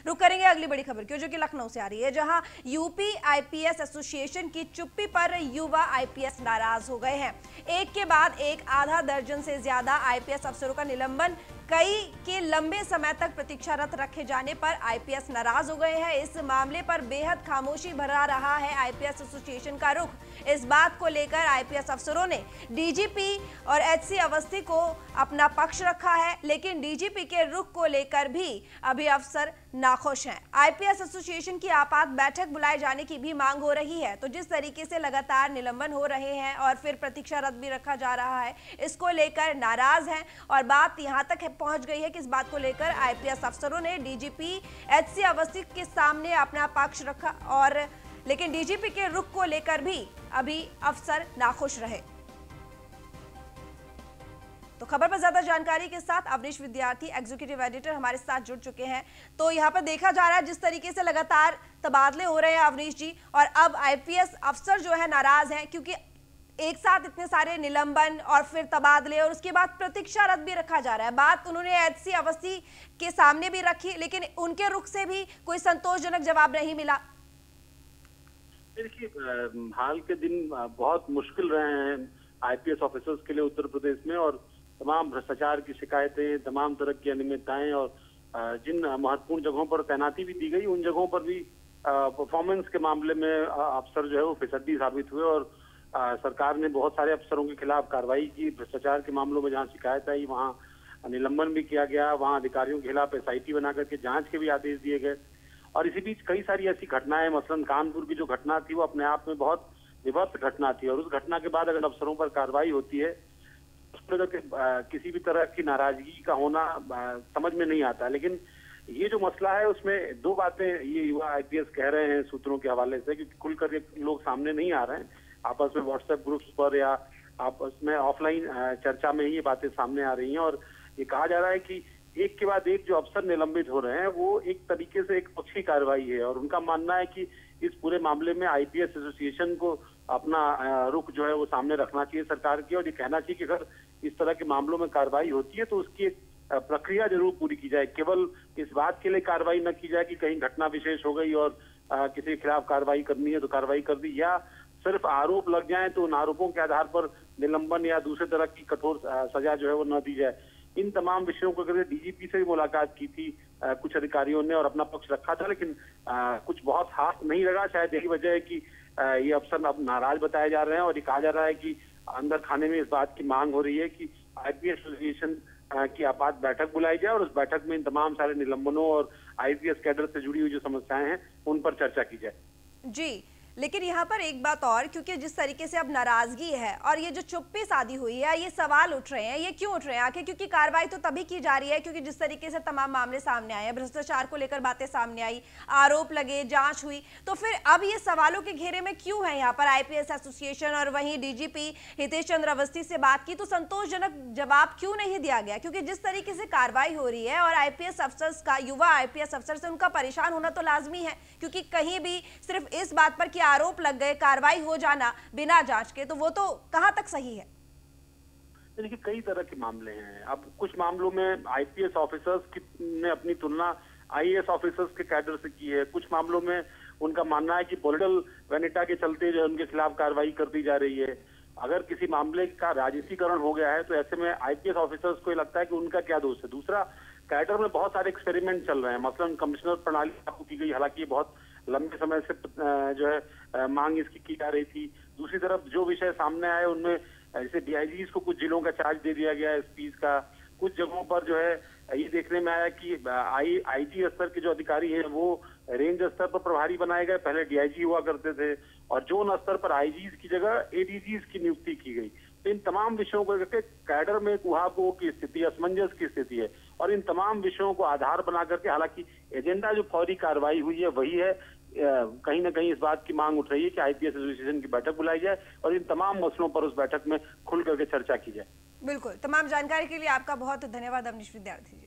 रुक करेंगे अगली बड़ी खबर की, जो कि लखनऊ से आ रही है, जहां यूपी आईपीएस एसोसिएशन की चुप्पी पर युवा आईपीएस नाराज हो गए हैं। एक के बाद एक आधा दर्जन से ज्यादा आईपीएस अफसरों का निलंबन, कई के लंबे समय तक प्रतीक्षारत रखे जाने पर आईपीएस नाराज हो गए हैं। इस मामले पर बेहद खामोशी भरा रहा है आईपीएस एसोसिएशन का रुख। इस बात को लेकर आईपीएस अफसरों ने डीजीपी और एचसी अवस्थी को अपना पक्ष रखा है, लेकिन डीजीपी के रुख को लेकर भी अभी अफसर नाखुश हैं। आईपीएस एसोसिएशन की आपात बैठक बुलाए जाने की भी मांग हो रही है। तो जिस तरीके से लगातार निलंबन हो रहे हैं और फिर प्रतीक्षारत भी रखा जा रहा है, इसको लेकर नाराज हैं और बात यहां तक पहुंच गई है कि इस बात को लेकर आईपीएस अफसरों ने डीजीपी एचसी अवस्थी के सामने अपना पक्ष रखा, और लेकिन डीजीपी के रुख को लेकर भी अभी अफसर नाखुश रहे। तो खबर पर ज्यादा जानकारी के साथ अवनीश विद्यार्थी, एग्जीक्यूटिव एडिटर, हमारे साथ जुड़ चुके हैं। तो यहाँ पर देखा जा रहा है जिस तरीके से लगातार तबादले हो रहे हैं अवनीश जी, और अब आईपीएस अफसर जो है नाराज हैं, क्योंकि एक साथ इतने सारे निलंबन और फिर तबादले और उसके बाद प्रतीक्षारत भी रखा जा रहा है। बात उन्होंने एचसी अवस्थी के सामने भी रखी, लेकिन उनके रुख से भी कोई संतोषजनक जवाब नहीं मिला। देखिए, हाल के दिन बहुत मुश्किल रहे हैं आईपीएस ऑफिसर्स के लिए उत्तर प्रदेश में, और तमाम भ्रष्टाचार की शिकायतें, तमाम तरह की अनियमितताएं, और जिन महत्वपूर्ण जगहों पर तैनाती भी दी गई उन जगहों पर भी परफॉर्मेंस के मामले में अफसर जो है वो फिसड्डी साबित हुए, और सरकार ने बहुत सारे अफसरों के खिलाफ कार्रवाई की। भ्रष्टाचार के मामलों में जहां शिकायत आई वहां निलंबन भी किया गया, वहां अधिकारियों के खिलाफ एसआईटी बना करके जांच के भी आदेश दिए गए। और इसी बीच कई सारी ऐसी घटनाएं, मसलन कानपुर की जो घटना थी वो अपने आप में बहुत विभत्स घटना थी, और उस घटना के बाद अगर अफसरों पर कार्रवाई होती है उसमें किसी भी तरह की नाराजगी का होना समझ में नहीं आता। लेकिन ये जो मसला है उसमें दो बातें ये युवा आईपीएस कह रहे हैं सूत्रों के हवाले से, क्योंकि खुलकर ये लोग सामने नहीं आ रहे हैं, आपस में व्हाट्सएप ग्रुप्स पर या आपस में ऑफलाइन चर्चा में ही ये बातें सामने आ रही हैं। और ये कहा जा रहा है कि एक के बाद एक जो अफसर निलंबित हो रहे हैं वो एक तरीके से एक पक्षी कार्रवाई है, और उनका मानना है कि इस पूरे मामले में आईपीएस एसोसिएशन को अपना रुख जो है वो सामने रखना चाहिए सरकार की, और ये कहना चाहिए कि अगर इस तरह के मामलों में कार्रवाई होती है तो उसकी एक प्रक्रिया जरूर पूरी की जाए। केवल इस बात के लिए कार्रवाई न की जाए कि कहीं घटना विशेष हो गई और किसी के खिलाफ कार्रवाई करनी है तो कार्रवाई कर दी, या सिर्फ आरोप लग जाए तो उन आरोपों के आधार पर निलंबन या दूसरे तरह की कठोर सजा जो है वो न दी जाए। इन तमाम विषयों को अगर डीजीपी से भी मुलाकात की थी कुछ अधिकारियों ने और अपना पक्ष रखा था, लेकिन कुछ बहुत हाथ नहीं लगा। शायद यही वजह है कि ये अफसर अब नाराज बताए जा रहे हैं, और ये कहा जा रहा है कि अंदर खाने में इस बात की मांग हो रही है कि आईपीएस एसोसिएशन की आपात बैठक बुलाई जाए और उस बैठक में इन तमाम सारे निलंबनों और आईपीएस कैडर से जुड़ी हुई जो समस्याएं हैं उन पर चर्चा की जाए। जी, लेकिन यहाँ पर एक बात और, क्योंकि जिस तरीके से अब नाराजगी है और ये जो चुप्पी साधी हुई है, ये सवाल उठ रहे हैं। ये क्यों उठ रहे हैं आखिर? क्योंकि कार्रवाई तो तभी की जा रही है क्योंकि जिस तरीके से तमाम मामले सामने आए हैं, भ्रष्टाचार को लेकर बातें सामने आई, आरोप लगे, जांच हुई, तो फिर अब ये सवालों के घेरे में क्यों है यहाँ पर आईपीएस एसोसिएशन? और वहीं डीजीपी हितेश चंद्र अवस्थी से बात की तो संतोषजनक जवाब क्यों नहीं दिया गया? क्योंकि जिस तरीके से कार्रवाई हो रही है और आईपीएस अफसर का, युवा आईपीएस अफसर से उनका परेशान होना तो लाजमी है, क्योंकि कहीं भी सिर्फ इस बात पर कि आरोप लग गए, कार्रवाई हो जाना बिना जांच के, तो वो तो कहां तक सही है? देखिए, कई तरह के मामले हैं। अब कुछ मामलों में आईपीएस ऑफिसर्स ने अपनी तुलना आईएएस ऑफिसर्स के कैडर से की है। कुछ मामलों में उनका मानना है कि पॉलिटिकल वेनिटा के चलते जो उनके खिलाफ कार्रवाई कर दी जा रही है। अगर किसी मामले का राजनीतिकरण हो गया है तो ऐसे में आईपीएस ऑफिसर्स को लगता है कि उनका क्या दोष है। दूसरा, कैडर में बहुत सारे एक्सपेरिमेंट चल रहे हैं, मसलन कमिश्नर प्रणाली लागू की गई, हालांकि ये बहुत लंबे समय से जो है मांग इसकी की जा रही थी। दूसरी तरफ जो विषय सामने आए उनमें जैसे डीआईजीज को कुछ जिलों का चार्ज दे दिया गया, एसपीज का। कुछ जगहों पर जो है ये देखने में आया कि आईजी स्तर के जो अधिकारी हैं वो रेंज स्तर पर प्रभारी बनाए गए, पहले डीआईजी हुआ करते थे, और जोन स्तर पर आईजीज की जगह एडीजीज की नियुक्ति की गई। तो इन तमाम विषयों को लेकर कैडर में एक उहापोह की स्थिति, असमंजस की स्थिति है, और इन तमाम विषयों को आधार बना करके, हालांकि एजेंडा जो फौरी कार्रवाई हुई है वही है, कहीं ना कहीं इस बात की मांग उठ रही है कि आईपीएस एसोसिएशन की बैठक बुलाई जाए और इन तमाम मसलों पर उस बैठक में खुल करके चर्चा की जाए। बिल्कुल, तमाम जानकारी के लिए आपका बहुत धन्यवाद अवनीश विद्यार्थी।